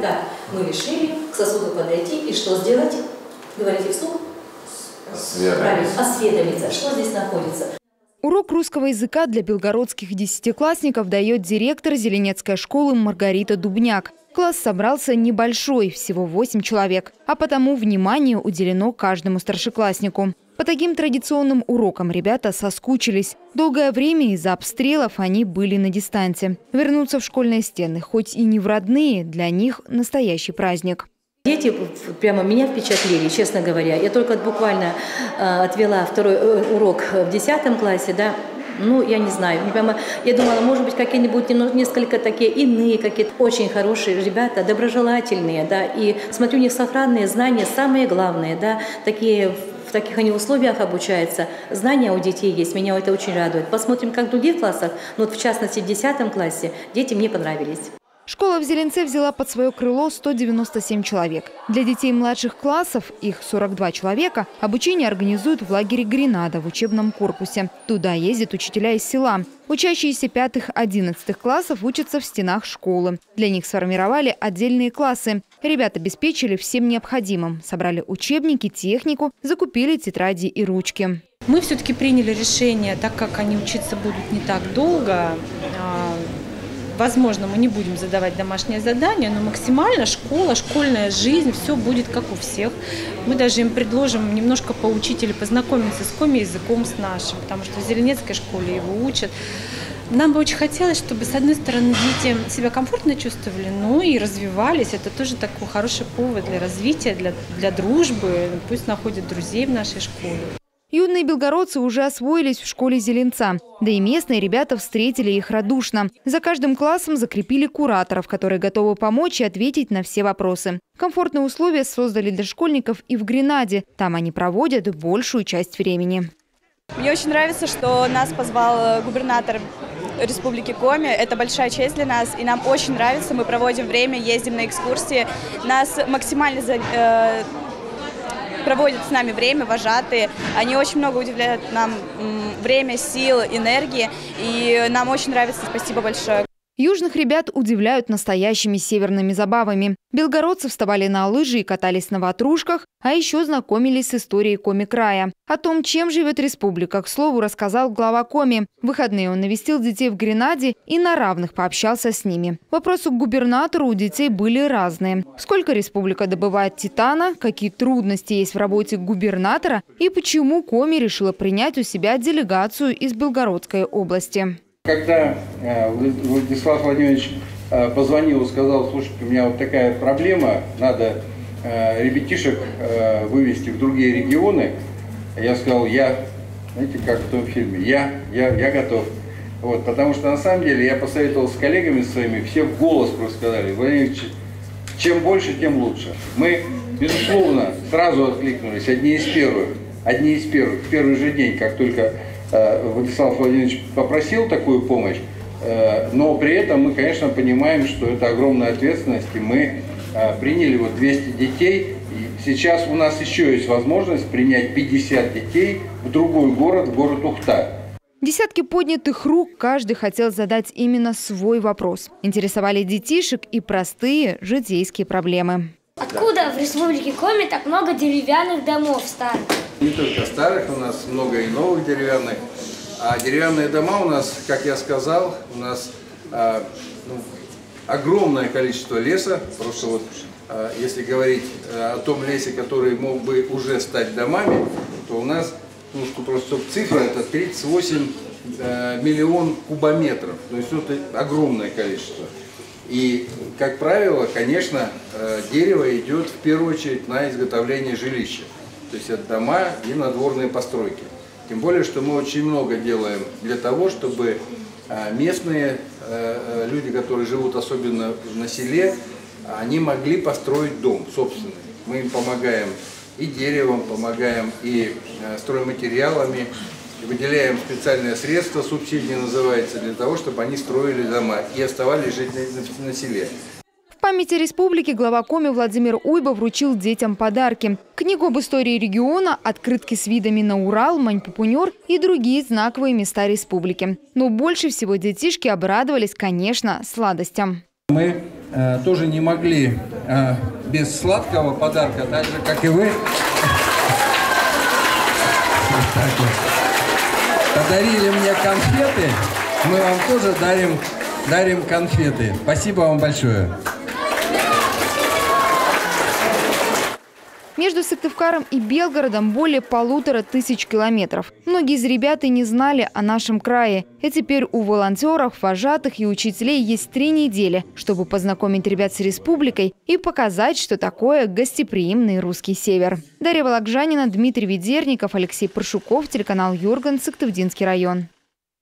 Так, мы решили к сосуду подойти и что сделать? Говорите вслух? Правильно, осведомиться, что здесь находится. Урок русского языка для белгородских десятиклассников дает директор Зеленецкой школы Маргарита Дубняк. Класс собрался небольшой, всего 8 человек, а потому внимание уделено каждому старшекласснику. По таким традиционным урокам ребята соскучились. Долгое время из-за обстрелов они были на дистанции. Вернуться в школьные стены, хоть и не в родные, для них настоящий праздник. Дети прямо меня впечатлили, честно говоря. Я только буквально отвела второй урок в 10 классе, да. Ну, я не знаю, я думала, может быть, какие-нибудь несколько такие иные, какие-то очень хорошие ребята, доброжелательные, да, и смотрю, у них сохранные знания, самые главные, да, в таких они условиях обучаются, знания у детей есть, меня это очень радует. Посмотрим, как в других классах, но вот в частности в 10 классе дети мне понравились. Школа в Зеленце взяла под свое крыло 197 человек. Для детей младших классов, их 42 человека, обучение организуют в лагере «Гренада» в учебном корпусе. Туда ездят учителя из села. Учащиеся 5-11 классов учатся в стенах школы. Для них сформировали отдельные классы. Ребят обеспечили всем необходимым. Собрали учебники, технику, закупили тетради и ручки. Мы все-таки приняли решение, так как они учиться будут не так долго, возможно, мы не будем задавать домашние задания, но максимально школа, школьная жизнь, все будет как у всех. Мы даже им предложим немножко поучить или познакомиться с коми-языком с нашим, потому что в Зеленецкой школе его учат. Нам бы очень хотелось, чтобы, с одной стороны, дети себя комфортно чувствовали, но и развивались. Это тоже такой хороший повод для развития, для дружбы. Пусть находят друзей в нашей школе. Юные белгородцы уже освоились в школе Зеленца. Да и местные ребята встретили их радушно. За каждым классом закрепили кураторов, которые готовы помочь и ответить на все вопросы. Комфортные условия создали для школьников и в Гренаде. Там они проводят большую часть времени. Мне очень нравится, что нас позвал губернатор Республики Коми. Это большая честь для нас, и нам очень нравится. Мы проводим время, ездим на экскурсии. Нас максимально проводят с нами время, вожатые. Они очень много уделяют нам время, сил, энергии. И нам очень нравится. Спасибо большое. Южных ребят удивляют настоящими северными забавами. Белгородцы вставали на лыжи и катались на ватрушках, а еще знакомились с историей Коми-края. О том, чем живет республика, к слову, рассказал глава Коми. В выходные он навестил детей в Гренаде и на равных пообщался с ними. Вопросы к губернатору у детей были разные. Сколько республика добывает титана, какие трудности есть в работе губернатора и почему Коми решила принять у себя делегацию из Белгородской области. Когда Владислав Владимирович позвонил и сказал: слушайте, у меня вот такая проблема, надо ребятишек вывести в другие регионы, я сказал, знаете, как в том фильме, я готов. Вот, потому что на самом деле я посоветовал с коллегами своими, все в голос просто сказали: Владимир, чем больше, тем лучше. Мы, безусловно, сразу откликнулись, одни из первых, в первый же день, как только Владислав Владимирович попросил такую помощь, но при этом мы, конечно, понимаем, что это огромная ответственность, и мы приняли вот 200 детей, и сейчас у нас еще есть возможность принять 50 детей в другой город, в город Ухта. Десятки поднятых рук, каждый хотел задать именно свой вопрос. Интересовали детишек и простые житейские проблемы. Откуда в Республике Коми так много деревянных домов старых? Не только старых, у нас много и новых деревянных. А деревянные дома у нас, как я сказал, у нас огромное количество леса. Просто вот если говорить о том лесе, который мог бы уже стать домами, то у нас, просто цифра, это 38 миллион кубометров. То есть это огромное количество. И, как правило, конечно, дерево идет в первую очередь на изготовление жилища. То есть это дома и надворные постройки. Тем более, что мы очень много делаем для того, чтобы местные люди, которые живут особенно на селе, они могли построить дом собственный. Мы им помогаем и деревом, помогаем и стройматериалами, выделяем специальные средства, субсидии называется, для того, чтобы они строили дома и оставались жить на селе. В памяти республики глава Коми Владимир Уйба вручил детям подарки. Книгу об истории региона, открытки с видами на Урал, Мань-Пупунер и другие знаковые места республики. Но больше всего детишки обрадовались, конечно, сладостям. Мы тоже не могли без сладкого подарка, так же, как и вы. Подарили мне конфеты, мы вам тоже дарим конфеты. Спасибо вам большое. Между Сыктывкаром и Белгородом более 1500 километров. Многие из ребят и не знали о нашем крае. И теперь у волонтеров, вожатых и учителей есть 3 недели, чтобы познакомить ребят с республикой и показать, что такое гостеприимный русский север. Дарья Вологжанина, Дмитрий Ведерников, Алексей Паршуков, телеканал Юрган, Сыктывдинский район.